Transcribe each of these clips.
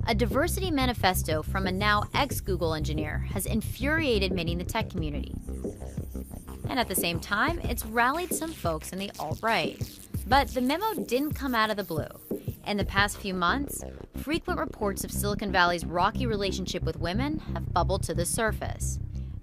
A diversity manifesto from a now ex-Google engineer has infuriated many in the tech community. And at the same time, it's rallied some folks in the alt-right. But the memo didn't come out of the blue. In the past few months, frequent reports of Silicon Valley's rocky relationship with women have bubbled to the surface.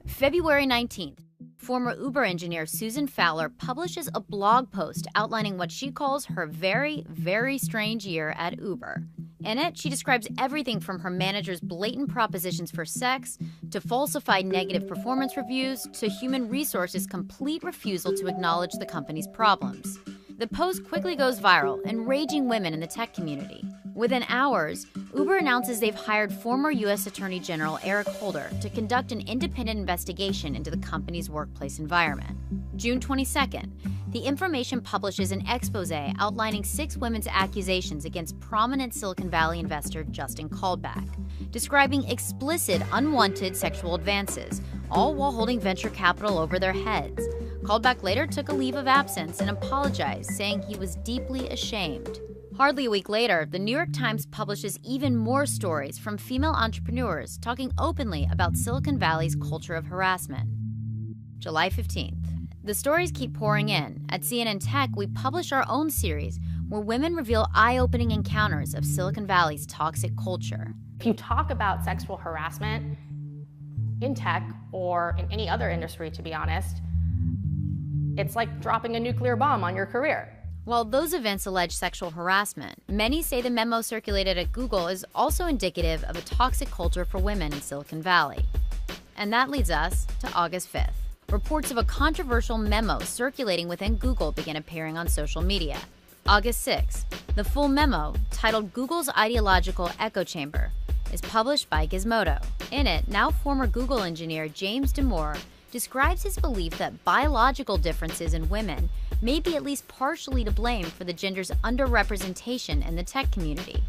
February 19th, former Uber engineer Susan Fowler publishes a blog post outlining what she calls her very, very strange year at Uber. In it, she describes everything from her manager's blatant propositions for sex, to falsified negative performance reviews, to human resources' complete refusal to acknowledge the company's problems. The post quickly goes viral, enraging women in the tech community. Within hours, Uber announces they've hired former U.S. Attorney General Eric Holder to conduct an independent investigation into the company's workplace environment. June 22nd, the information publishes an expose outlining 6 women's accusations against prominent Silicon Valley investor Justin Caldback, describing explicit, unwanted sexual advances, all while holding venture capital over their heads. Caldback later took a leave of absence and apologized, saying he was deeply ashamed. Hardly a week later, the New York Times publishes even more stories from female entrepreneurs talking openly about Silicon Valley's culture of harassment. July 15th. The stories keep pouring in. At CNN Tech, we publish our own series where women reveal eye-opening encounters of Silicon Valley's toxic culture. If you talk about sexual harassment in tech or in any other industry, to be honest, it's like dropping a nuclear bomb on your career. While those events allege sexual harassment, many say the memo circulated at Google is also indicative of a toxic culture for women in Silicon Valley. And that leads us to August 5th. Reports of a controversial memo circulating within Google begin appearing on social media. August 6th, the full memo, titled Google's Ideological Echo Chamber, is published by Gizmodo. In it, now former Google engineer James Damore describes his belief that biological differences in women may be at least partially to blame for the gender's underrepresentation in the tech community.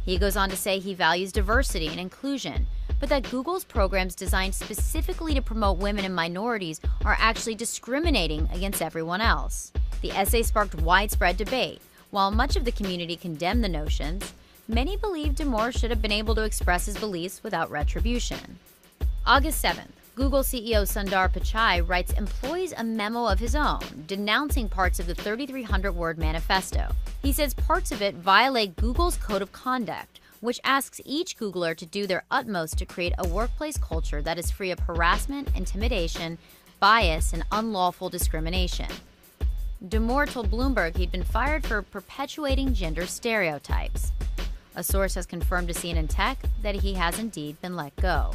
He goes on to say he values diversity and inclusion, but that Google's programs designed specifically to promote women and minorities are actually discriminating against everyone else. The essay sparked widespread debate. While much of the community condemned the notions, many believe Damore should have been able to express his beliefs without retribution. August 7th. Google CEO Sundar Pichai writes employees a memo of his own, denouncing parts of the 3,300-word manifesto. He says parts of it violate Google's code of conduct, which asks each Googler to do their utmost to create a workplace culture that is free of harassment, intimidation, bias, and unlawful discrimination. Damore told Bloomberg he'd been fired for perpetuating gender stereotypes. A source has confirmed to CNN Tech that he has indeed been let go.